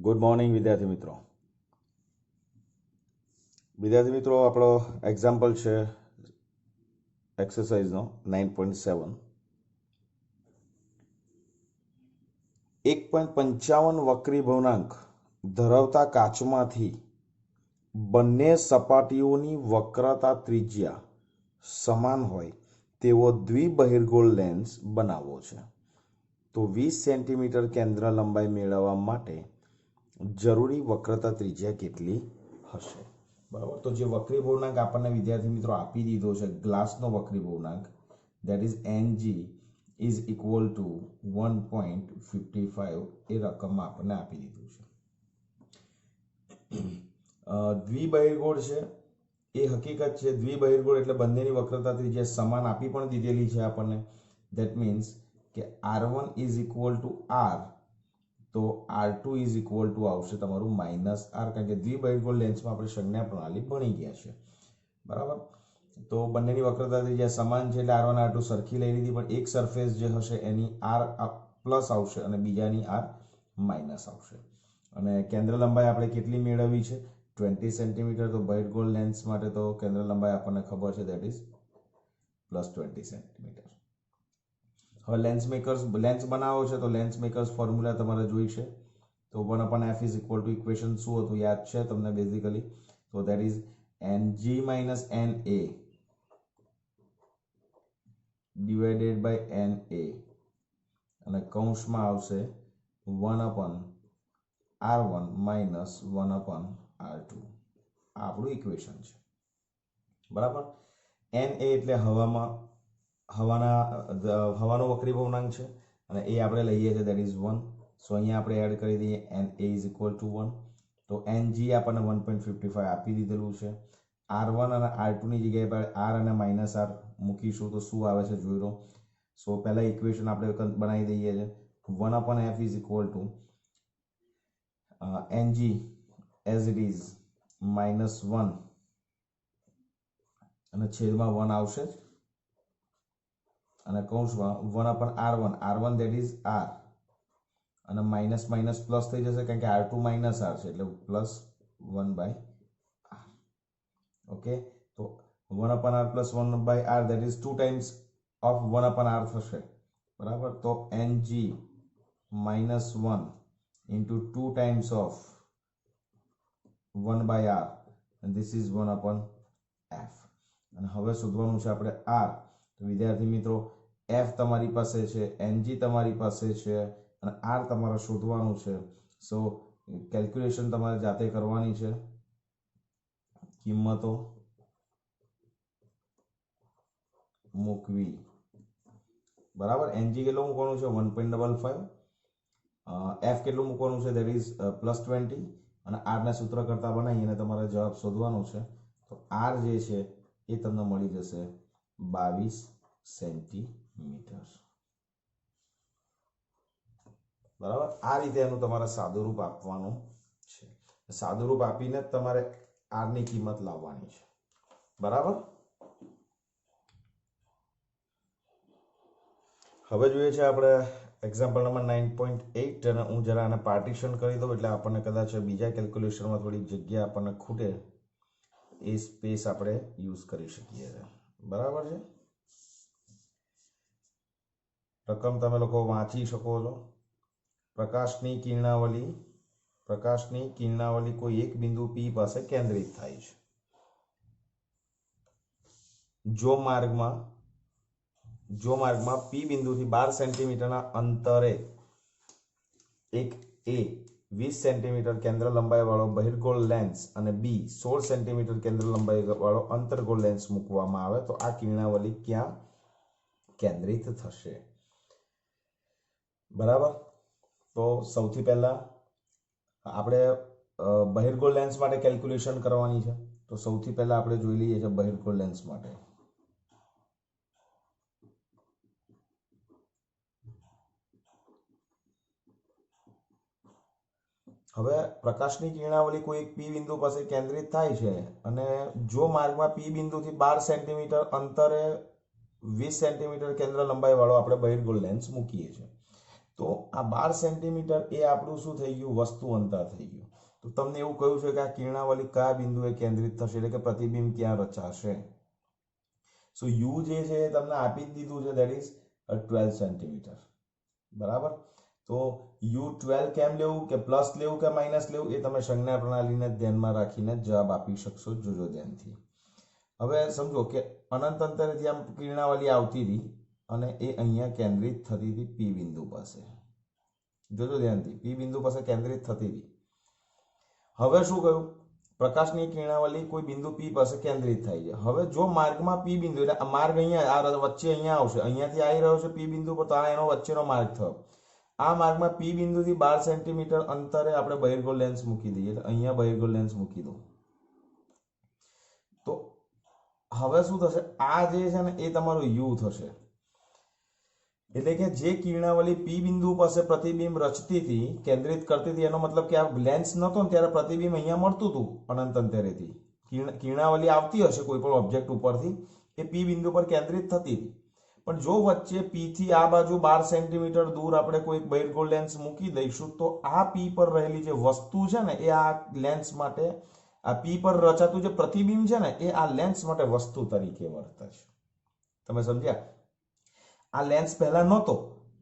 Good morning વિદ્યાર્થી મિત્રો આપણો એક્ઝામ્પલ છે એક્સરસાઇઝનો 9.7 1.55 વક્રી ભવનાંક ધરાવતા કાચમાંથી બંને સપાટીઓની વક્રતા ત્રિજ્યા સમાન હોય તેવો દ્વિબહિર્ગોળ લેન્સ બનાવવો છે. તો 20 સેન્ટીમીટર કેન્દ્ર લંબાઈ મેળવવા માટે જરૂરી વક્રતા ત્રિજ્યા કેટલી હશે? બરાબર. તો જે વક્રી ભવનાંક આપણને વિદ્યાર્થી મિત્રો આપી દીધો છે ગ્લાસનો વક્રી ભવનાંક, that is NG is equal to 1.55 એ રકમમાં આપણને આપી દીધું છે. દ્વિબહિર્ગોળ છે એ હકીકત છે. દ્વિબહિર્ગોળ એટલે બંનેની વક્રતા ત્રિજ્યા સમાન આપી પણ દીધેલી છે આપણને. ધેટ મીન્સ કે R1 is equal two R, તો R2 ઇઝ ઇક્વલ ટુ આવશે તમારું -R, કારણ કે દ્વિબહિર્ગોળ લેન્સમાં આપણે સંજ્ઞા પ્રણાલી ભણી ગયા છે. બરાબર. તો બંનેની વક્રતા ત્રિજ્યા સમાન છે એટલે R1 R2 સરખી લઈ લીધી, પણ એક સરફેસ જે હશે એની R પ્લસ આવશે અને બીજાની R માઇનસ આવશે. અને કેન્દ્ર લંબાઈ આપણે કેટલી મેળવવી છે? 20 સેન્ટીમીટર. તો બહિર્ગોળ લેન્સ માટે તો કેન્દ્ર લંબાઈ આપણને ખબર છે, ધેટ ઇઝ +20 સેન્ટીમીટર. હવે લેન્સ બનાવો છે તો લેન્સ મેકર્સ ફોર્મ્યુલા તમારે જોઈ છે. તો 1/f is equal two equation શું હતું યાદ છે તમને બેઝિકલી? તો that is NG - NA divided by NA અને કૌંસમાં આવશે 1/R1 - 1/R2. આ આપણું ઇક્વેશન છે. બરાબર. NA એટલે હવાનો વક્રી ભવનાંક છે અને એ આપણે લઈએ છીએ, ધેટ ઇઝ 1. સો અહીંયા આપણે એડ કરી દઈએ NA ઇઝ ઇક્વલ ટુ 1. તો NG આપણને 1.55 આપી દીધેલું છે. R1 અને R2 ની જગ્યાએ પર R અને -R મૂકીશું તો શું આવે છે જોઈ લો. સો પહેલા ઇક્વેશન આપણે બનાવી દઈએ છે. 1/f is equal two NG as it is -1 અને છેદમાં 1 આવશે અને કૌંસમાં 1/R1 ધેટ ઇઝ R અને માઇનસ માઇનસ પ્લસ થઈ જશે કારણ કે R2 - R છે એટલે +1/R. ઓકે. તો 1/R + 1/R that is 2 times of 1/R થશે. બરાબર. તો NG -1 into 2 times of 1/R and this is 1/f. અને હવે શોધવાનું છે આપણે R. તો વિદ્યાર્થી મિત્રો F તમારી પાસે છે, NG તમારી પાસે છે અને R તમારે શોધવાનું છે. સો કેલ્ક્યુલેશન તમારે જાતે કરવાની છે. કિંમતો મૂકવી. બરાબર. NG કેટલું મૂકવાનું છે? 1.55. F કેટલું મૂકવાનું છે? ધેટ ઇઝ +20 અને R ના સૂત્ર કરતા બનાવી અને તમારે જવાબ શોધવાનો છે. તો R જે છે એ તમને મળી જશે 22 સેન્ટીમીટર. બરાબર. આ રીતે એનું તમારે સાદું રૂપ આપવાનું છે. સાદું રૂપ આપીને જ તમારે R ની કિંમત લાવવાની છે. બરાબર. હવે જોઈએ છે આપણે એક્ઝામ્પલ નંબર 9.8 અને હું જરા આને પાર્ટીશન કરી દઉં એટલે આપણને કદાચ બીજા કેલ્ક્યુલેશનમાં થોડી જગ્યા આપણને ખૂટે એ સ્પેસ આપણે યુઝ કરી શકીએ છીએ. બરાબર છે. રકમ તમે લોકો વાંચી શકો છો. પ્રકાશની કિરણાવલી કોઈ એક બિંદુ P પાસે કેન્દ્રિત થાય છે. જો માર્ગમાં P બિંદુથી 12 સેન્ટીમીટરના અંતરે એક A 20 સેન્ટીમીટર કેન્દ્ર લંબાઈ વાળો બહિર્ગોળ લેન્સ અને B 16 સેન્ટીમીટર કેન્દ્ર લંબાઈ વાળો અંતર્ગોળ લેન્સ મૂકવામાં આવે તો આ કિરણાવલી ક્યાં કેન્દ્રિત થશે? બરાબર. તો સૌથી પહેલા આપણે બહિર્ગોળ લેન્સ માટે કેલ્ક્યુલેશન કરવાની છે. તો સૌથી પહેલા આપણે જોઈ લઈએ છીએ બહિર્ગોળ લેન્સ માટે. હવે પ્રકાશની કિરણાવલી કોઈ એક P બિંદુ પાસે કેન્દ્રિત થાય છે અને જો માર્ગમાં P બિંદુથી 12 સેન્ટીમીટર અંતરે 20 સેન્ટીમીટર કેન્દ્ર લંબાઈ વાળો આપણે બહિર્ગોળ લેન્સ મૂકીએ છીએ. તો આ 12 સેન્ટીમીટર એ આપણું શું થઈ ગયું, વસ્તુ અંતર થઈ ગયું. તો તમને એવું કહ્યું છે કે આ કિરણાવલી કયા બિંદુએ કેન્દ્રિત થશે, એટલે કે પ્રતિબિંબ ક્યાં રચાશે. સો યુ જે છે એ તમને આપી જ દીધું છે, દેટ ઇઝ 12 સેન્ટીમીટર. બરાબર. તો યુ 12 કેમ લેવું, કે પ્લસ લેવું કે માઇનસ લેવું, એ તમે સંજ્ઞા પ્રણાલીને ધ્યાનમાં રાખીને જવાબ આપી શકશો. જોજો ધ્યાનથી. હવે સમજો કે અનંત અંતરેથી આમ કિરણાવલી આવતી હતી અને એ અહીંયા કેન્દ્રિત થતી હતી પી બિંદુ પાસે. જોજો ધ્યાનથી, પી બિંદુ પાસે કેન્દ્રિત થતી હતી. હવે શું કહ્યું, પ્રકાશની કિરણાવલી કોઈ બિંદુ પી પાસે કેન્દ્રિત થાય છે. હવે જો માર્ગમાં પી બિંદુ, એટલે માર્ગ અહીંયા આ વચ્ચે અહીંયા આવશે, અહીંયાથી આવી રહ્યો છે પી બિંદુ પર, તો આ એનો વચ્ચેનો માર્ગ થયો. આ માર્ગમાં પી બિંદુથી 12 સેન્ટીમીટર અંતરે આપણે બહિર્ગોળ લેન્સ મૂકી દઈએ, એટલે અહીંયા બહિર્ગોળ લેન્સ મૂકી દો. તો હવે શું થશે, આ જે છે ને એ તમારું યુ થશે. એટલે કે જે કિરણાવલી પી બિંદુ પાસે પ્રતિબિંબ રચતી હતી, કેન્દ્રિત કરતી હતી, એનો મતલબ કે આ લેન્સ નહોતો ને ત્યારે પ્રતિબિંબ અહીંયા મળતું હતું અનંત અંતરેથી. કિરણાવલી આવતી હશે કોઈ પણ ઓબ્જેક્ટ ઉપરથી, એ પી બિંદુ પર કેન્દ્રિત થતી હતી. પણ જો વચ્ચે પી થી આ બાજુ 12 સેન્ટીમીટર દૂર આપણે કોઈ બહિર્ગોળ લેન્સ મૂકી દઈશું, તો આ પી પર રહેલી જે વસ્તુ છે ને એ આ લેન્સ માટે, આ પી પર રચાતું જે પ્રતિબિંબ છે ને એ આ લેન્સ માટે વસ્તુ તરીકે વર્તશે. તમે સમજ્યા? આ લેન્સ પહેલા નહોતો,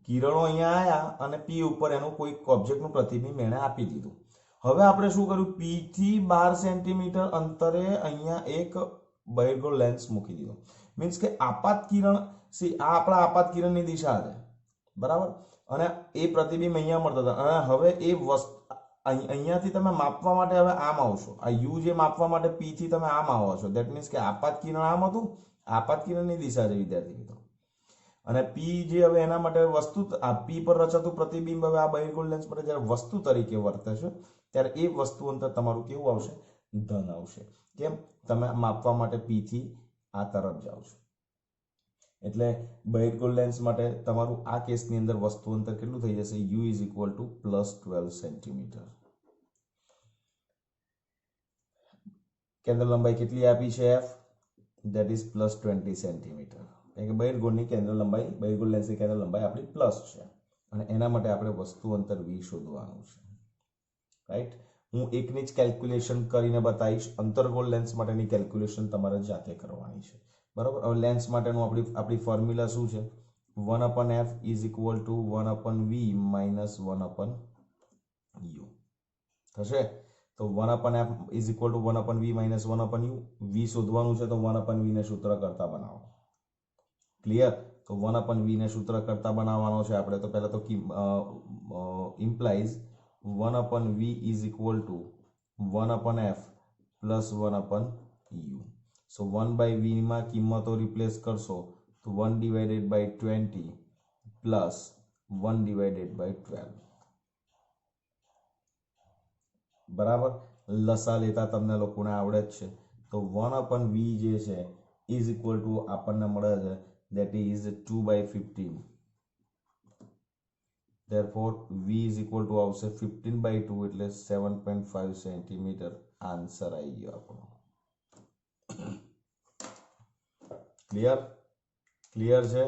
કિરણો અહીંયા આવ્યા અને પી ઉપર એનું કોઈ ઓબ્જેક્ટનું પ્રતિબિંબ એને આપી દીધું. હવે આપણે શું કર્યું, પી થી 12 સેન્ટીમીટર અંતરે અહીંયા એક બહિર્ગોળ લેન્સ મૂકી દીધો. મીન્સ કે આપાત કિરણ, આ આપણા આપાત કિરણની દિશા છે, બરાબર, અને એ પ્રતિબિંબ અહીંયા મળતા હતા. અને હવે એ વસ્તુ અહીંયાથી તમે માપવા માટે હવે આમ આવશો, આ યુ જે માપવા માટે પી થી તમે આમ આવો છો. દેટ મીન્સ કે આપાત કિરણ આમ હતું, આપાત કિરણની દિશા છે વિદ્યાર્થી મિત્રો. અને પી જે હવે એના માટે વસ્તુ, આ પી પર રચાતું પ્રતિબિંબ હવે આ બહિર્ગોળ લેન્સ માટે જ્યારે વસ્તુ તરીકે વર્તે છે, ત્યારે એ વસ્તુ અંતર તમારું કેવું આવશે, ધન આવશે. કેમ? તમે માપવા માટે પી થી આ તરફ જાઓ છો. એટલે બહિર્ગોળ લેન્સ માટે તમારું આ કેસની અંદર વસ્તુ અંતર કેટલું થઈ જશે, you is equal to +12 centimetre. કેન્દ્ર લંબાઈ કેટલી આપી છે, એફ, ધેટ ઇઝ +20 સેન્ટીમીટર. એટલે કે બહિર્ગોળની કેન્દ્ર લંબાઈ, બહિર્ગોળ લેન્સની કેન્દ્ર લંબાઈ આપણી પ્લસ છે, અને એના માટે આપણે વસ્તુ અંતર વી શોધવાનું છે. રાઈટ. હું એકની જ કેલ્ક્યુલેશન કરીને બતાવીશ, અંતર્ગોળ લેન્સ માટેની કેલ્ક્યુલેશન તમારે જાતે કરવાની છે. બરાબર. હવે લેન્સ માટેનું આપણી ફોર્મ્યુલા શું છે, 1/f is equal two 1/v minus 1/u થશે. તો 1/f is equal two 1/v minus 1/u. v શોધવાનું છે તો 1/v ને સૂત્ર કરતા બનાવો. ક્લિયર? તો 1/v ને સૂત્ર કરતા બનાવવાનો છે આપણે. તો પહેલા તો implies 1/v is equal two 1/f plus 1/u. So 1/v માં કિંમતો રિપ્લેસ કરશો તો 1/20 પ્લસ 1/12. બરાબર. લસા લેતા તમને લોકોને આવડે જ છે. તો 1/v જે છે ઇઝ ઇક્વલ ટુ આપણને મળે છે, that is 2/15. therefore v is equal to આવશે 15/2 એટલે 7.5 સેન્ટીમીટર. આન્સર આવી ગયો આપણો. ક્લિયર છે?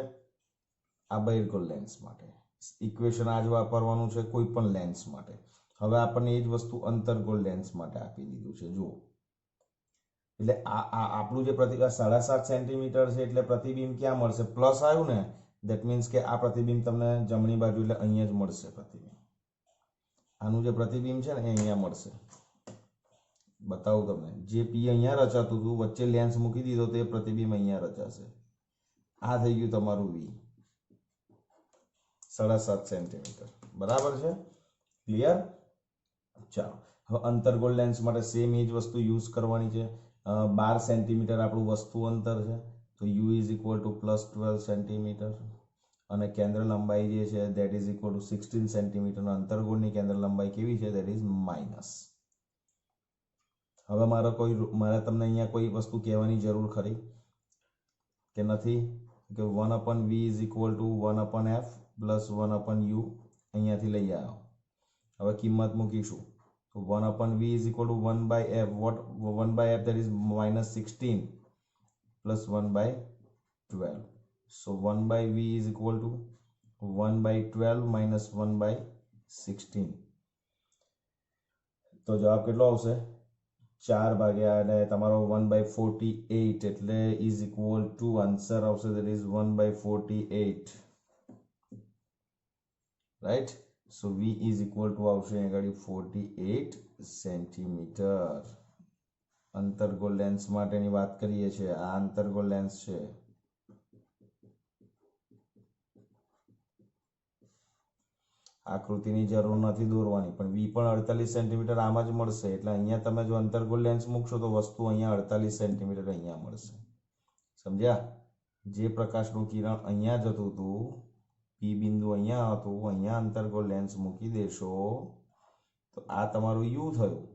આ બહિર્ગોળ લેન્સ માટે ઇક્વેશન આજ વાપરવાનું છે કોઈ પણ લેન્સ માટે. હવે આપણને એ જ વસ્તુ અંતર્ગોળ લેન્સ માટે આપી દીધું છે. જુઓ, એટલે આપણું જે પ્રતિકાર 7.5 સેન્ટીમીટર છે, એટલે પ્રતિબિંબ ક્યાં મળશે, પ્લસ આવ્યું ને, દેટ મીન્સ કે આ પ્રતિબિંબ તમને જમણી બાજુ એટલે અહીંયા જ મળશે પ્રતિબિંબ. આનું જે પ્રતિબિંબ છે ને એ અહીંયા મળશે. બતાવું તમને, જે પી અહીંયા રચાતું હતું, વચ્ચે લેન્સ મૂકી દીધો તો એ પ્રતિબિંબ અહીંયા રચાશે. આ થઈ ગયું તમારું વી, 7.5 સેન્ટીમીટર. બરાબર છે? ક્લિયર? ચાલો, હવે અંતર્ગોળ લેન્સ માટે સેમ એ જ વસ્તુ યુઝ કરવાની છે. 12 સેન્ટીમીટર આપણું વસ્તુ અંતર છે, તો u is equal to +12 centimetre. અને કેન્દ્ર લંબાઈ જે છે that is equal to 16 centimetre. અંતર્ગોળની કેન્દ્ર લંબાઈ કેવી છે, દેટ ઇઝ માઇનસ. હવે મારે તમને અહીંયા કોઈ વસ્તુ કહેવાની જરૂર ખરી કે નથી, કે 1/v is equal two 1/f plus 1/u અહીંયાથી લઈ આવ્યો. હવે કિંમત મૂકીશું તો 1/v is equal to 1/f. what 1/f, that is -16 plus 1/12. so 1/v is equal to 1/12 minus 1/16 તો જવાબ કેટલો આવશે 4 ભાગ્યા અને તમારો 1/48 એટલે ઇઝ ઇક્વલ ટુ આન્સર આવશે that is 1/48 right so v is equal two આવશે આગળ 48 સેન્ટીમીટર અંતર્ગોળ લેન્સ માટેની વાત કરીએ છીએ આ અંતર્ગોળ લેન્સ છે આકૃતિની જરૂર નથી દોરવાની પણ v પણ 48 સેન્ટીમીટર આમ જ મળશે એટલે અહીંયા તમે જો અંતર્ગોળ લેન્સ મૂકશો તો વસ્તુ અહીંયા 48 સેન્ટીમીટર અહીંયા મળશે સમજ્યા જે પ્રકાશનું કિરણ અહીંયા જતું હતું p બિંદુ અહીંયા હતું અહીંયા અંતર્ગોળ લેન્સ મૂકી દેશો તો આ તમારું u થયું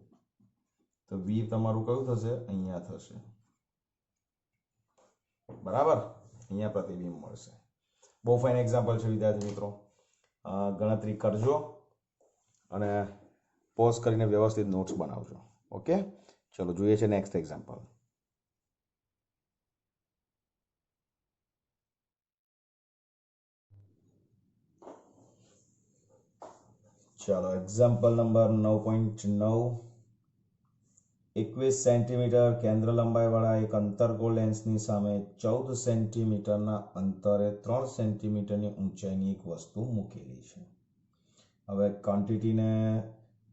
તો v તમારું કયું થશે અહીંયા થશે બરાબર અહીંયા પ્રતિબિંબ મળશે બહુ ફાઇન એક્ઝામ્પલ છે વિદ્યાર્થી મિત્રો ગણતરી કરજો અને પોઝ કરીને વ્યવસ્થિત નોટ્સ બનાવજો ઓકે ચલો જોઈએ છે નેક્સ્ટ એક્ઝામ્પલ ચાલો એક્ઝામ્પલ નંબર 9.9 21 સેન્ટીમીટર કેન્દ્ર લંબાઈવાળા એક અંતર્ગોળ લેન્સની સામે 14 સેન્ટીમીટરના અંતરે 3 સેન્ટીમીટરની ઊંચાઈની એક વસ્તુ મૂકેલી છે હવે ક્વોન્ટિટીને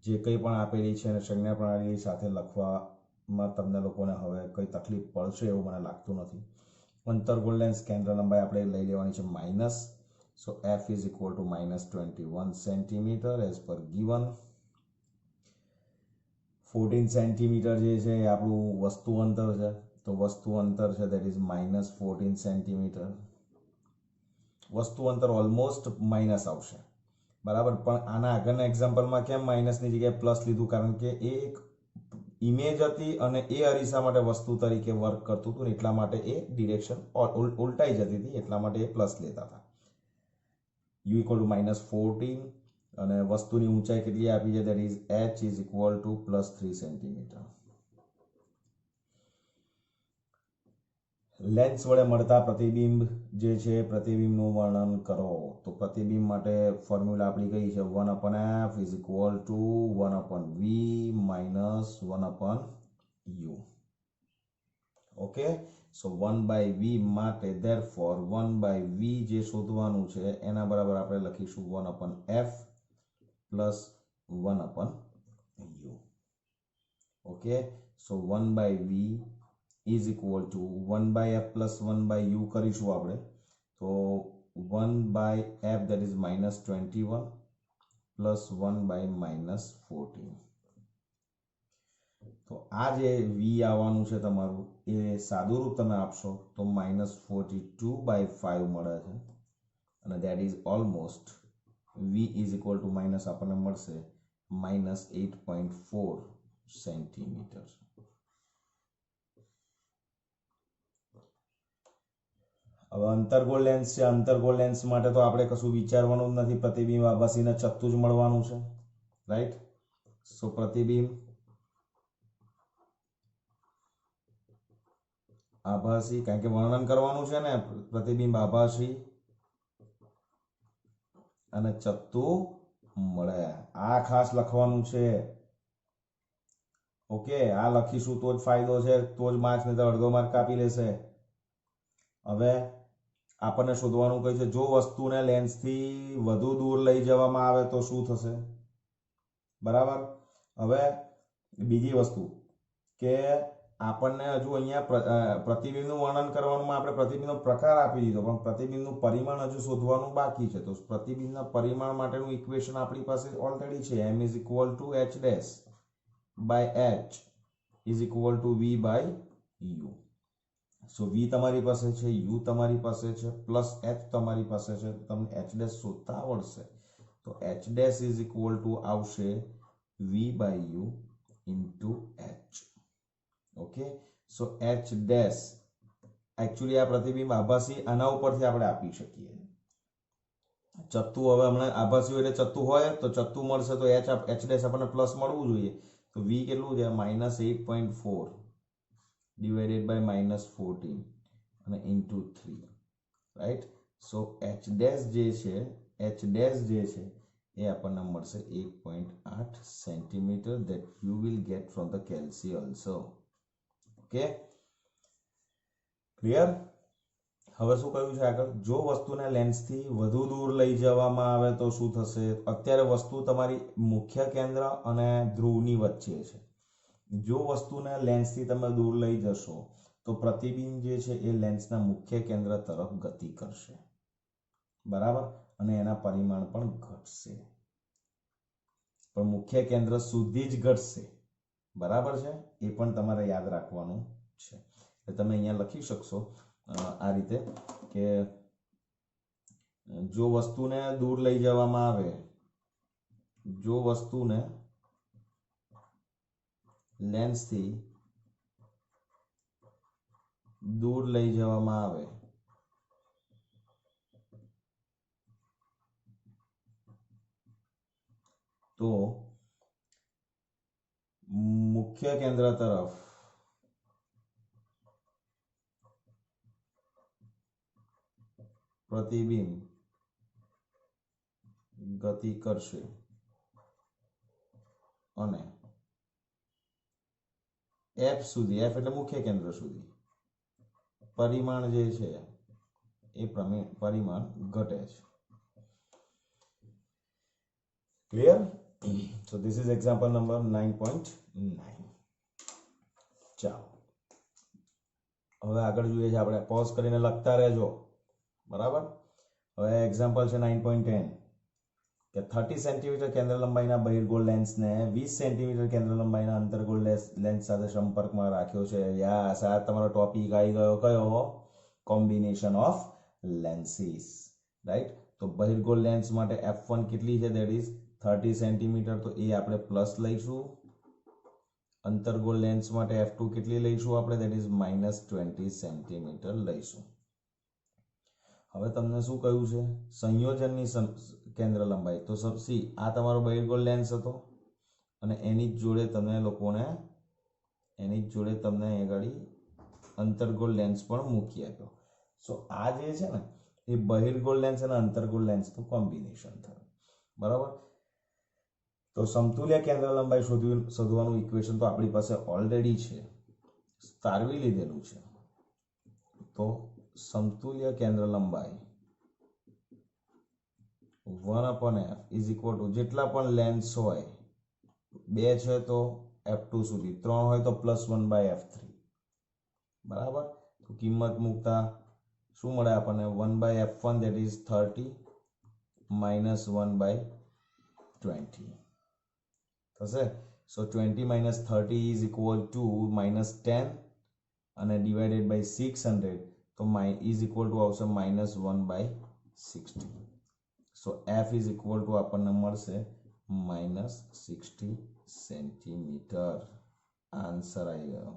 જે કંઈ પણ આપેલી છે અને સંજ્ઞા પ્રણાલી સાથે લખવામાં તમને લોકોને હવે કંઈ તકલીફ પડશે એવું મને લાગતું નથી અંતર્ગોળ લેન્સ કેન્દ્ર લંબાઈ આપણે લઈ લેવાની છે minus so f is equal to minus 21 centimeter as per given 14 centimetre જે છે એ આપણું વસ્તુ અંતર છે તો વસ્તુ અંતર છે that is minus 14 સેન્ટીમીટર વસ્તુ અંતર ઓલમોસ્ટ માઇનસ આવશે બરાબર પણ આના આગળના એક્ઝામ્પલમાં કેમ માઇનસની જગ્યાએ પ્લસ લીધું કારણ કે એ એક ઇમેજ હતી અને એ અરીસા માટે વસ્તુ તરીકે વર્ક કરતું હતું એટલા માટે એ ડિરેક્શન ઉલટાઈ જતી હતી એટલા માટે એ પ્લસ લેતા હતા u equal to minus 14 અને વસ્તુની ઊંચાઈ કેટલી આપી છે that is h is equal to plus 3 centimetre lens વડે મળતા પ્રતિબિંબ જે છે પ્રતિબિંબનું વર્ણન કરો તો પ્રતિબિંબ માટે ફોર્મ્યુલા આપણી કઈ છે 1/f is equal to 1/v minus 1/u okay so 1/v માટે therefore 1/v જે શોધવાનું છે એના બરાબર આપણે લખીશું 1/f plus 1/u okay so 1/v is equal to 1/f plus 1/u કરીશું આપણે તો 1/f that is minus 21 plus 1/-14 તો આ જે v આવવાનું છે તમારું એ સાદું રૂપ તમે આપશો તો -42/5 મળે છે અને that is almost v is equal to minus આપણને મળશે -8.4 સેન્ટીમીટર હવે અંતર્ગોળ લેન્સ છે અંતર્ગોળ લેન્સ માટે તો આપણે કશું વિચારવાનું જ નથી પ્રતિબિંબ આભાસીને ચત્તુ જ મળવાનું છે રાઈટ સો પ્રતિબિંબ આભાસી કારણ કે વર્ણન કરવાનું છે ને પ્રતિબિંબ આભાસી અને ચત્તુ મળે આ ખાસ લખવાનું છે ઓકે આ લખીશું તો જ ફાયદો છે તો જ માર્ક્સ નહીં તો અડધો માર્ક કાપી લેશે હવે આપણને શોધવાનું કહે છે જો વસ્તુને લેન્સથી વધુ દૂર લઈ જવામાં આવે તો શું થશે બરાબર હવે બીજી વસ્તુ કે આપણને હજુ અહીંયા પ્રતિબિંબનું વર્ણન કરવાનું આપણે પ્રતિબિંબનો પ્રકાર આપી દીધો પણ પ્રતિબિંબનું પરિમાણ હજુ શોધવાનું બાકી છે તો પ્રતિબિંબના પરિમાણ માટેનું ઇક્વેશન આપણી પાસે ઓલરેડી છે m is equal to h dash by h is equal to v by u so v તમારી પાસે છે u તમારી પાસે છે પ્લસ h તમારી પાસે છે તમને h dash શોધતા આવડશે તો h dash is equal to આવશે v by u into h okay so h dash actually આ પ્રતિબિંબ આભાસી આના ઉપરથી આપણે આપી શકીએ ચત્તુ હવે હમણાં આભાસી એટલે ચત્તુ હોય તો ચત્તુ મળશે તો h dash આપણને પ્લસ મળવું જોઈએ તો v કેટલું છે -8.4 divided by -14 અને into 3 right so h dash જે છે એચ ડેશ જે છે એ આપણને મળશે 1.8 centimetre that you will get from the calci also. Okay, clear? હવે શું કહ્યું છે આગળ? જો વસ્તુને લેન્સથી વધુ દૂર લઈ જવામાં આવે તો શું થશે? અત્યારે વસ્તુ તમારી મુખ્ય કેન્દ્ર અને ધ્રુવની વચ્ચે છે. જો વસ્તુને લેન્સથી તમે દૂર લઈ જશો તો પ્રતિબિંબ જે છે એ લેન્સના મુખ્ય કેન્દ્ર તરફ ગતિ કરશે, બરાબર, અને એના પરિમાણ પણ ઘટશે, પણ મુખ્ય કેન્દ્ર સુધી જ ઘટશે, બરાબર છે? એ પણ તમારે યાદ રાખવાનું છે. એટલે તમે અહીંયા લખી શકશો આ રીતે કે જો વસ્તુને દૂર લઈ જવામાં આવે, જો વસ્તુને લેન્સથી દૂર લઈ જવામાં આવે તો મુખ્ય કેન્દ્ર તરફ પ્રતિબિંબ ગતિ કરશે અને એફ સુધી, એફ એટલે મુખ્ય કેન્દ્ર સુધી પરિમાણ જે છે એ પરિમાણ ઘટે છે. Clear? So this is example number 9.9. ચાલો હવે આગળ જોઈએ છે આપણે. પોઝ કરીને લખતા રહેજો, બરાબર? હવે એક્ઝામ્પલ છે 9.10 કે 30 સેન્ટીમીટર કેન્દ્ર લંબાઈના બહિર્ગોળ લેન્સને 20 સેન્ટીમીટર કેન્દ્ર લંબાઈના અંતર્ગોળ લેન્સ સાથે સંપર્કમાં રાખ્યો છે. યસ, આ તમારો ટોપિક આવી ગયો કયો? Combination of lenses, right? તો બહિર્ગોળ લેન્સ માટે f1 કેટલી છે? ધેટ ઇઝ 30 સેન્ટીમીટર, તો એ આપણે પ્લસ લઈશું. અંતર્ગોળ લેન્સ માટે f2 કેટલી લઈશું આપણે? ધેટ ઇઝ -20 સેન્ટીમીટર લઈશું. હવે તમને શું કહ્યું છે? સંયોજનની કેન્દ્ર લંબાઈ. તો સી આ તમારો બહિર્ગોળ લેન્સ હતો અને એની જ જોડે તમને આગળ અંતર્ગોળ લેન્સ પણ મૂકી આપ્યો. સો આ જે છે ને એ બહિર્ગોળ લેન્સ અને અંતર્ગોળ લેન્સનું કોમ્બિનેશન થયું, બરાબર? તો સમતુલ્ય કેન્દ્ર લંબાઈ શોધવાનું ઇક્વેશન તો આપણી પાસે ઓલરેડી છે, તારવી લીધેલું છે. તો સમતુલ્ય કેન્દ્ર લંબાઈ 1/f ઇઝ ઇક્વલ ટુ જેટલા પણ લેન્સ હોય, 2 છે તો f2 સુધી, 3 હોય તો +1/f3, બરાબર? તો કિંમત મૂકતા શું મળે આપણને? 1/f1 that is 30 -1/20 થશે. સો 20 - 30 is equal to -10 અને ડિવાઇડેડ બાય 600 તો is equal to આવશે -1/60. સો f is equal to આપણને મળશે -60 સેન્ટીમીટર. આન્સર આવી ગયો.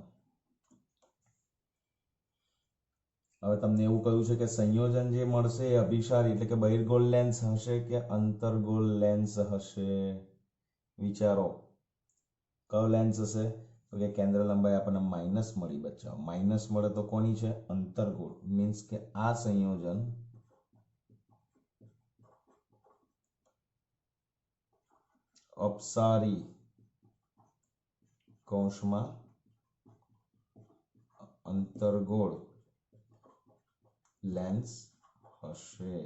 હવે તમને એવું કહ્યું છે કે સંયોજન જે મળશે એ અભિસારી એટલે કે બહિર્ગોળ લેન્સ હશે કે અંતર્ગોળ લેન્સ હશે? વિચારો, કયો લેન્સ હશે? તો કે કેન્દ્ર લંબાઈ આપણને માઇનસ મળી બચ્ચા. માઇનસ મળે તો કોની છે? અંતર્ગોળ. મીન્સ કે આ સંયોજન અપસારી કૌંસમાં અંતર્ગોળ લેન્સ હશે.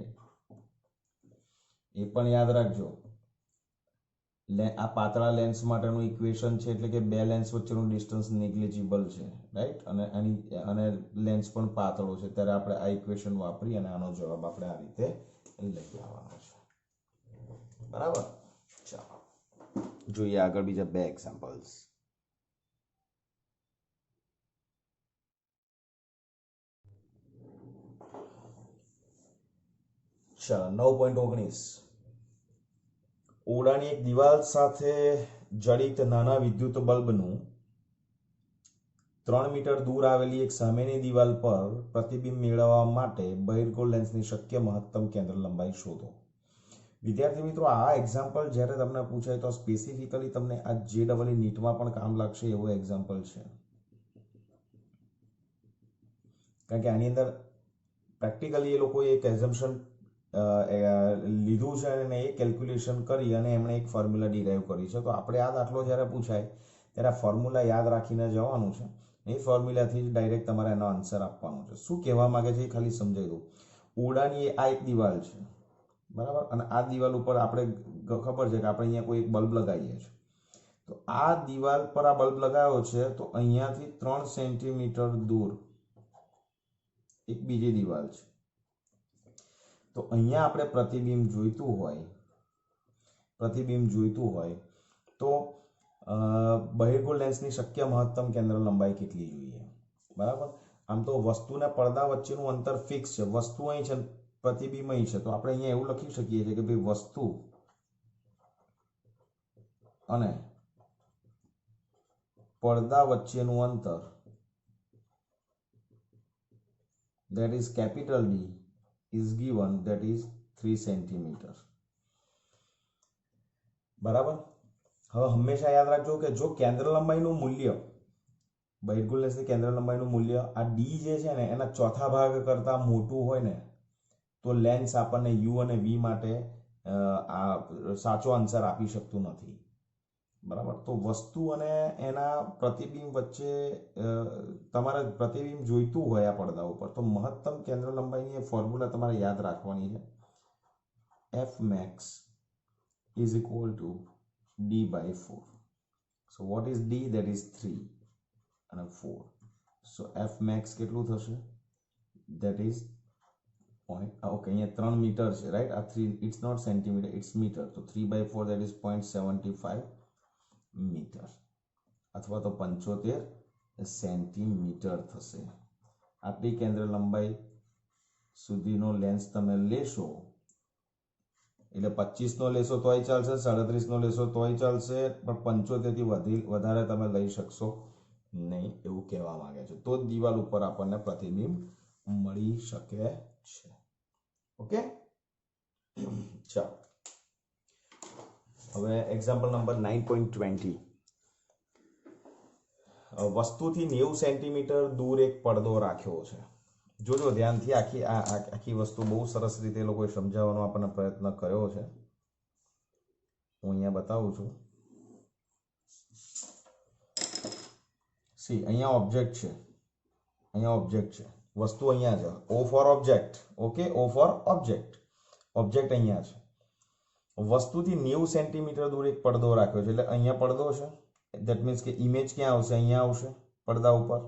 એ પણ યાદ રાખજો, આ પાતળા લેન્સ માટેનું ઇક્વેશન છે એટલે કે બે લેન્સ વચ્ચેનું ડિસ્ટન્સ નેગ્લિજિબલ છે, રાઈટ? અને લેન્સ પણ પાતળો છે, ત્યારે આપણે આ ઇક્વેશન વાપરી અને આનો જવાબ આપણે આ રીતે લઈ આવવાનો છે, બરાબર? ચાલો જોઈએ આગળ બીજા બે એક્ઝામ્પલ્સ. ચાલો 9.19 ઓરડાની એક દિવાલ સાથે જડિત નાના વિદ્યુત બલ્બનું 3 મીટર દૂર આવેલી એક સામેની દિવાલ પર પ્રતિબિંબ મેળવવા માટે બહિર્ગોળ લેન્સની શક્ય મહત્તમ કેન્દ્ર લંબાઈ શોધો. વિદ્યાર્થી મિત્રો, આ એક્ઝામ્પલ જ્યારે તમને પૂછાય તો સ્પેસિફિકલી તમને આ JEE નીટમાં પણ કામ લાગશે એવો એક્ઝામ્પલ છે, કારણ કે આની અંદર પ્રેક્ટિકલી એ લોકોએ એક એઝમ્પશન લીધું છે અને એ કેલ્ક્યુલેશન કરી અને એમણે એક ફોર્મ્યુલા ડિરાઈવ કરી છે. તો આપણે આ દાખલો જ્યારે પૂછાય ત્યારે આ ફોર્મ્યુલા યાદ રાખીને જવાનું છે. એ ફોર્મ્યુલાથી જ ડાયરેક્ટ તમારે એનો આન્સર આપવાનો છે. શું કહેવા માંગે છે એ ખાલી સમજાવી દઉં. ઓરડાની આ એક દિવાલ છે, બરાબર, અને આ દિવાલ ઉપર આપણે ખબર છે કે આપણે અહીંયા કોઈ એક બલ્બ લગાવીએ છીએ. તો આ દિવાલ પર આ બલ્બ લગાવ્યો છે, તો અહીંયાથી 3 સેન્ટીમીટર દૂર એક બીજી દિવાલ છે. તો અહીંયા આપણે પ્રતિબિંબ જોઈતું હોય તો બહિર્ગોળ લેન્સની શક્ય મહત્તમ કેન્દ્ર લંબાઈ કેટલી જોઈએ, બરાબર. આમ તો વસ્તુના પડદા વચ્ચેનું અંતર ફિક્સ છે, વસ્તુ અહીં છે, પ્રતિબિંબ અહીં છે. તો આપણે અહીંયા એવું લખી શકીએ છીએ કે ભાઈ વસ્તુ અને પડદા વચ્ચેનું અંતર that is capital D is given, that is 3 centimetre, બરાબર. હવે હંમેશા યાદ રાખજો કે જો કેન્દ્ર લંબાઈનું મૂલ્ય, બહિર્ગોળ લેન્સની કેન્દ્ર લંબાઈનું મૂલ્ય આ D જે છે ને એના ચોથા ભાગ કરતા મોટું હોય ને તો લેન્સ આપણને U અને V માટે આ સાચો આન્સર આપી શકતું નથી, બરાબર. તો વસ્તુ અને એના પ્રતિબિંબ વચ્ચે તમારે પ્રતિબિંબ જોઈતું હોય આ પડદા ઉપર, તો મહત્તમ કેન્દ્ર લંબાઈની એ ફોર્મ્યુલા તમારે યાદ રાખવાની છે. F max is equal to D by 4. So what is D? That is 3 અને 4. So F max કેટલું થશે? That is okay, અહીંયા 3 મીટર છે, રાઈટ. આ 3, it's not centimeter, it's meter. તો 3 by 4 that is 0.75 મીટર અથવા તો 75 સેન્ટીમીટર થશે. આટલી કેન્દ્ર લંબાઈ સુધીનો લેન્સ તમે લેશો એટલે 25 નો લેશો તોય ચાલશે, 37 નો લેશો તોય ચાલશે, પણ 75 થી વધારે તમે લઈ શકશો નહીં, એવું કહેવા માંગે છે. તો જ દિવાલ ઉપર આપણને પ્રતિબિંબ મળી શકે છે. ઓકે, ચાલો હવે એક્ઝામ્પલ નંબર 9.20. વસ્તુથી 90 સેન્ટીમીટર દૂર એક પડદો રાખ્યો છે. જોજો ધ્યાનથી, આખી વસ્તુ બહુ સરસ રીતે લોકોએ સમજાવવાનો આપણને પ્રયત્ન કર્યો છે. હું અહીંયા બતાવું છું. સી, અહીંયા ઓબ્જેક્ટ છે, વસ્તુ અહીંયા છે. O for object, okay, O for object અહીંયા છે. વસ્તુથી 90 સેન્ટીમીટર દૂર એક પડદો રાખ્યો છે, એટલે અહીંયા પડદો છે. ધેટ મીન્સ કે ઇમેજ ક્યાં આવશે? અહીંયા આવશે પડદા ઉપર.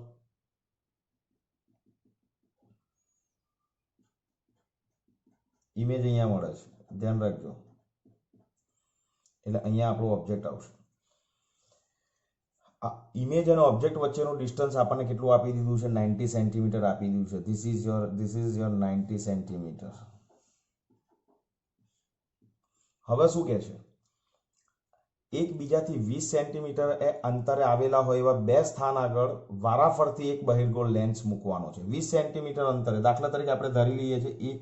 ઇમેજ અહીંયા મળે છે, ધ્યાન રાખજો. એટલે અહીંયા આપણો ઓબ્જેક્ટ આવશે. આ ઇમેજ અને ઓબ્જેક્ટ વચ્ચેનું ડિસ્ટન્સ આપણને કેટલું આપી દીધું છે? 90 સેન્ટીમીટર આપી દીધું છે. This is your 90 centimetre. હવે શું કહે છે? એકબીજાથી 20 સેન્ટીમીટર અંતરે આવેલા હોય એવા બે સ્થાન આગળ વારાફરતી એક બહિર્ગોળ લેન્સ મૂકવાનો છે. 20 સેન્ટીમીટર અંતરે, દાખલા તરીકે આપણે ધારી લઈએ છીએ એક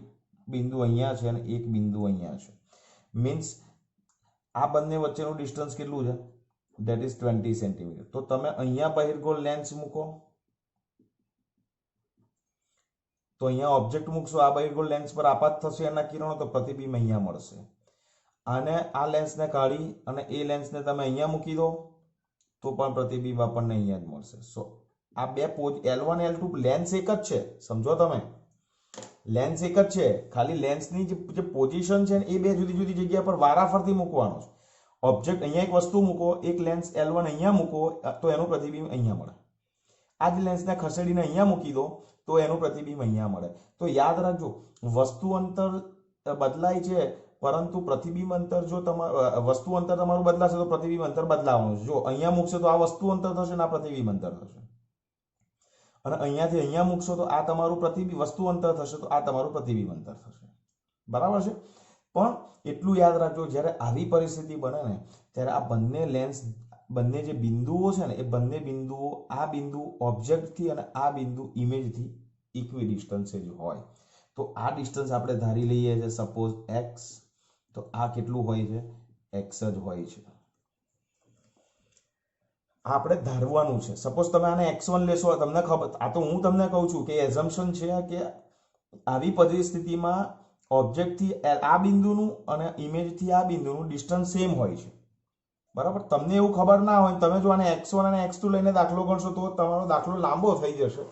બિંદુ અહીંયા છે અને એક બિંદુ અહીંયા છે. મીન્સ આ બંને વચ્ચેનું ડિસ્ટન્સ કેટલું છે? That is 20 centimetre. તો તમે અહીંયા બહિર્ગોળ લેન્સ મૂકો, તો અહીંયા ઓબ્જેક્ટ મૂકશો, આ બહિર્ગોળ લેન્સ પર આપાત થશે એના કિરણો, તો પ્રતિબિંબ અહીંયા મળશે. અને આ લેન્સને કાઢી અને એ લેન્સને તમે અહીંયા મૂકી દો તો પણ પ્રતિબિંબ આપણને અહીંયા જ મળશે. સો આ બે L1 L2 લેન્સ એક જ છે, સમજો તમે, લેન્સ એક જ છે, ખાલી લેન્સની જે પોઝિશન છે ને એ બે જુદી જુદી જગ્યા પર વારાફરતી મૂકવાનો છે. ઓબ્જેક્ટ અહીંયા એક વસ્તુ મૂકો, એક લેન્સ L1 અહીંયા મૂકો તો એનું પ્રતિબિંબ અહીંયા મળે. આ જ લેન્સને ખસેડીને અહીંયા મૂકી દો તો એનું પ્રતિબિંબ અહીંયા મળે. તો યાદ રાખજો, વસ્તુ અંતર બદલાય છે પરંતુ પ્રતિબિંબ અંતર, જો વસ્તુ અંતર તમારું બદલાશે તો પ્રતિબિંબ અંતર બદલાવાનું છે. જો અહીંયા મૂકશો તો આ વસ્તુ અંતર થશે ને આ પ્રતિબિંબ અંતર થશે, અને અહીંયાથી અહીંયા મૂકશો તો આ તમારું વસ્તુ અંતર થશે, તો આ તમારું પ્રતિબિંબ અંતર થશે. બરાબર છે. પણ એટલું યાદ રાખજો, જ્યારે આવી પરિસ્થિતિ બને ને ત્યારે આ બંને લેન્સ, બંને જે બિંદુઓ છે ને એ બંને બિંદુઓ, આ બિંદુ ઓબ્જેક્ટથી અને આ બિંદુ ઇમેજથી ઇક્વી ડિસ્ટન્સે જ હોય. તો આ ડિસ્ટન્સ આપણે ધારી લઈએ છીએ સપોઝ x, તો આ કેટલું હોય છે? x જ હોય છે. આપણે ધારવાનું છે. સપોઝ તમે આને x1 લેશો, તમને ખબર, આ તો હું તમને કહું છું કે એઝમ્પશન છે કે આવી પરિસ્થિતિમાં ઓબ્જેક્ટથી આ બિંદુનું અને ઇમેજથી આ બિંદુનું ડિસ્ટન્સ સેમ હોય છે, બરાબર. તમને એવું ખબર ના હોય, તમે જો આને x1 અને x2 લઈને દાખલો ગણશો તો તમારો દાખલો લાંબો થઈ જશે.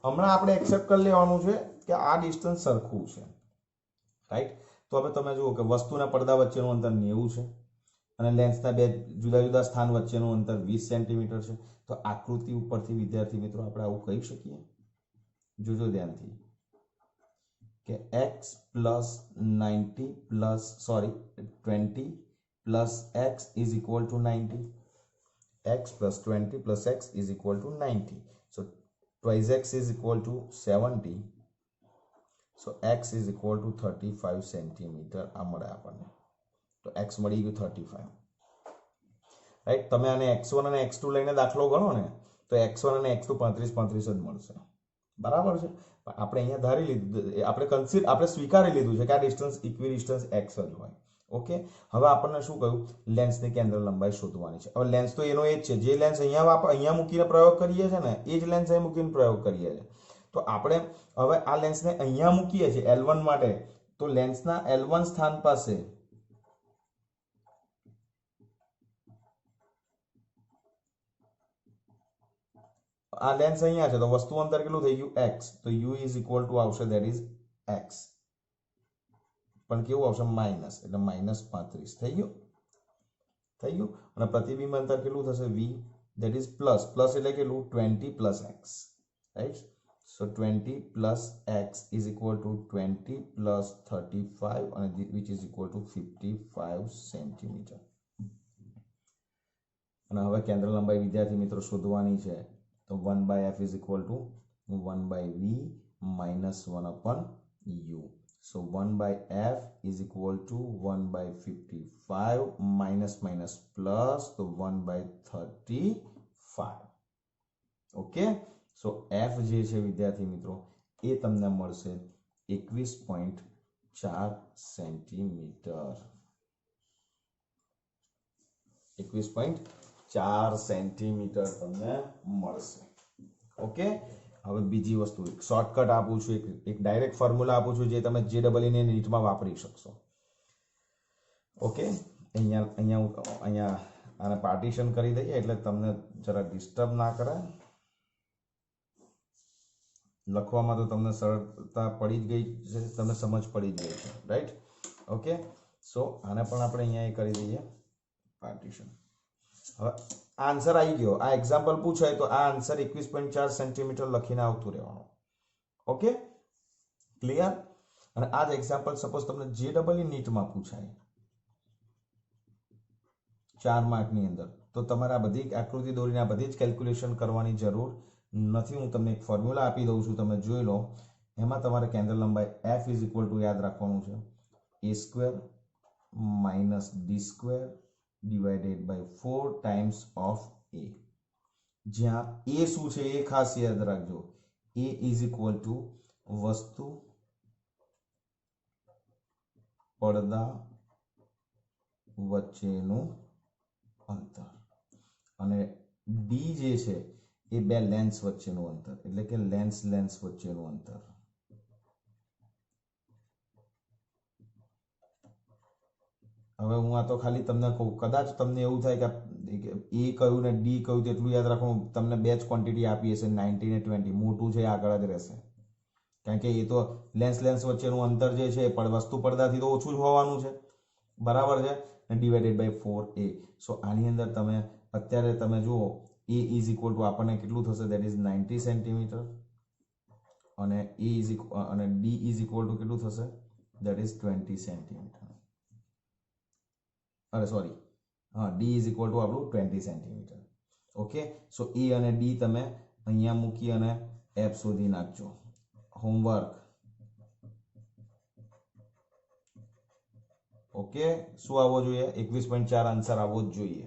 હમણાં આપણે એક્સેપ્ટ કરી લેવાનું છે કે આ ડિસ્ટન્સ સરખું છે, રાઈટ. તો હવે તમે જુઓ કે વસ્તુના પડદા વચ્ચેનું અંતર 90 છે અને લેન્સના બે જુદા જુદા સ્થાન વચ્ચેનું અંતર 20 સેન્ટીમીટર છે. તો આકૃતિ ઉપરથી વિદ્યાર્થી મિત્રો આપણે આવું કહી શકીએ, જોજો ધ્યાનથી, કે x plus 90 plus 20 plus x is equal to 90. X plus 20 plus x is equal to 90. So twice x is equal to 70. So x is equal to 35 centimeter. આ મળે આપણને. તો x મળી ગયું 35. રાઈટ. તમે આને x1 અને x2 લઈને દાખલો ગણો ને તો x1 અને x2 35 જ મળશે, બરાબર છે. આપણે અહીંયા ધારી લીધું, આપણે સ્વીકારી લીધું છે કે આ ડિસ્ટન્સ ઇક્વિડિસ્ટન્સ x જ હોય. ઓકે. હવે આપણને શું કહ્યું, લેન્સની કેન્દ્ર લંબાઈ શોધવાની છે. હવે લેન્સ તો એનો એ જ છે, જે લેન્સ અહીંયા મૂકીને પ્રયોગ કરીએ છીએ ને એ જ લેન્સ અહીં મૂકીને પ્રયોગ કરીએ છીએ. તો આપણે હવે આ લેન્સને અહીંયા મૂકીએ છીએ L1 માટે, તો લેન્સના L1 સ્થાન પાસે આ લેન્સ અહીંયા છે તો વસ્તુ અંતર કેટલું થઈ ગયું x. તો u ઇઝ ઇક્વલ ટુ આવશે ધેટ ઇઝ x, પણ કેવું આવશે માઇનસ, એટલે -35 થઈ ગયું. અને પ્રતિબિંબ અંતર કેટલું થશે v, ધેટ ઇઝ પ્લસ એટલે કેટલું 20 plus x, right. So 20 plus x is equal two 20 plus 35 અને which is equal two 55 centimetre. અને હવે કેન્દ્ર લંબાઈ વિદ્યાર્થી મિત્રો શોધવાની છે. તો 1/f is equal to 1/v minus 1/u. So 1/f is equal to 1/55 minus plus to 1/35. Okay. So f જે છે વિદ્યાર્થી મિત્રો એ તમને મળશે 21.4 સેન્ટીમીટર. 21.4 સેન્ટીમીટર તમને મળશે. ઓકે. હવે બીજી વસ્તુ શોર્ટકટ આપું છું, એક ડાયરેક્ટ ફોર્મ્યુલા આપું છું જે તમે JEE ને નીટમાં વાપરી શકશો. ઓકે. અહીંયા આને પાર્ટીશન કરી દઈએ એટલે તમને જરા ડિસ્ટર્બ ના કરે. લખવામાં તો તમને સરળતા પડી જ ગઈ છે, તમને સમજ પડી જ ગઈ છે, રાઈટ. ઓકે. સો આને પણ આપણે અહીંયા એ કરી દઈએ પાર્ટીશન. હવે આન્સર આવી ગયો, આ એક્ઝામ્પલ પૂછાય તો આ આન્સર 21.4 સેન્ટીમીટર લખીને આવતું રહેવાનું. Okay, clear. અને આ જ એક્ઝામ્પલ સપોઝ તમને JEE નીટમાં પૂછાય 4 માર્કની અંદર, તો તમારે આ બધી આકૃતિ દોરીને આ બધી જ કેલ્ક્યુલેશન કરવાની જરૂર નથી. હું તમને એક ફોર્મ્યુલા આપી દઉં છું, તમે જોઈ લો. એમાં તમારે કેન્દ્ર લંબાઈ f ઇઝ ઇક્વલ ટુ યાદ રાખવાનું છે a² minus d² divided by 4 times of a. જ્યાં a શું છે એ ખાસ યાદ રાખજો. a is equal to વસ્તુ પડદા વચ્ચેનું અંતર અને d જે છે એ બે લેન્સ વચ્ચેનું અંતર, એટલે કે લેન્સ વચ્ચેનું અંતર. હવે હું આ તો ખાલી તમને કહું, કદાચ તમને એવું થાય કે એ કહ્યું ને ડી કહ્યું તેટલું યાદ રાખવું. તમને બે જ ક્વોન્ટિટી આપી હશે 90 ને 20, મોટું છે આગળ જ રહેશે, કારણ કે એ તો લેન્સ વચ્ચેનું અંતર જે છે વસ્તુ પડદાથી તો ઓછું જ હોવાનું છે, બરાબર છે. Divided by 4a. સો આની અંદર તમે અત્યારે તમે જુઓ a ઇઝ ઇક્વલ ટુ આપણને કેટલું થશે, દેટ ઇઝ 90 સેન્ટીમીટર અને અને d ઇઝ ઇક્વલ ટુ કેટલું થશે, દેટ ઇઝ 20 સેન્ટીમીટર. અરે સોરી, હા, d ઇઝ ઇક્વલ ટુ આપણું 20 સેન્ટીમીટર. ઓકે. સો e અને d તમે અહીંયા મૂકી અને f શોધી નાખજો. હોમવર્ક. ઓકે. શું આવવો જોઈએ? 21.4 આન્સર આવવો જ જોઈએ,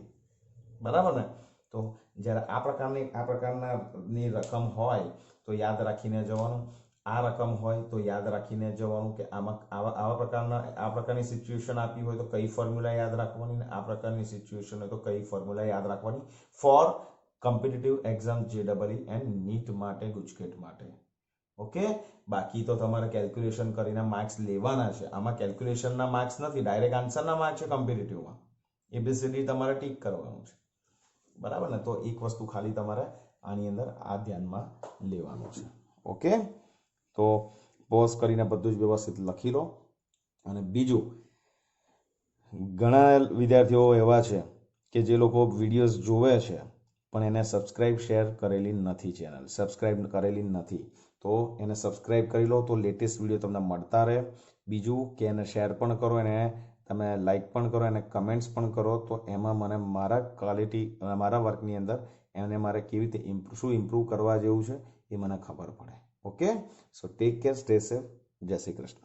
બરાબર ને. તો જ્યારે આ પ્રકારની રકમ હોય તો યાદ રાખીને જવાનું. આ રકમ હોય તો યાદ રાખીને જવાનું કે આમાં આ પ્રકારની સિચ્યુએશન આપી હોય તો કઈ ફોર્મ્યુલા યાદ રાખવાની, ને આ પ્રકારની સિચ્યુએશન હોય તો કઈ ફોર્મ્યુલા યાદ રાખવાની for competitive exam JEE and NEET માટે, ગુજકેટ માટે. ઓકે, બાકી તો તમારે કેલ્ક્યુલેશન કરીને માર્ક્સ લેવાના છે. આમાં કેલ્ક્યુલેશનના માર્ક્સ નથી, ડાયરેક્ટ આન્સરના માર્ક્સ છે કમ્પિટિટિવમાં. એબીસીડી તમારે ટીક કરવાનું છે, બરાબર ને? તો એક વસ્તુ ખાલી તમારે આની અંદર આ ધ્યાનમાં લેવાનું છે. ઓકે, તો પોઝ કરીને બધું જ વ્યવસ્થિત લખી લો. અને બીજું, ઘણા વિદ્યાર્થીઓ એવા છે કે જે લોકો વિડીયોઝ જોવે છે પણ એને સબસ્ક્રાઇબ શેર કરેલી નથી, ચેનલ સબસ્ક્રાઇબ કરેલી નથી, તો એને સબસ્ક્રાઇબ કરી લો તો લેટેસ્ટ વિડીયો તમને મળતા રહે. બીજું કે એને શેર પણ કરો, એને તમે લાઇક પણ કરો, એને કમેન્ટ્સ પણ કરો, તો એમાં મને મારા ક્વોલિટી મારા વર્કની અંદર એને મારે કેવી રીતે શું ઇમ્પ્રૂવ કરવા જેવું છે એ મને ખબર પડે. ઓકે, સો ટેક કેર, સ્ટે સેફ, જય શ્રી કૃષ્ણ.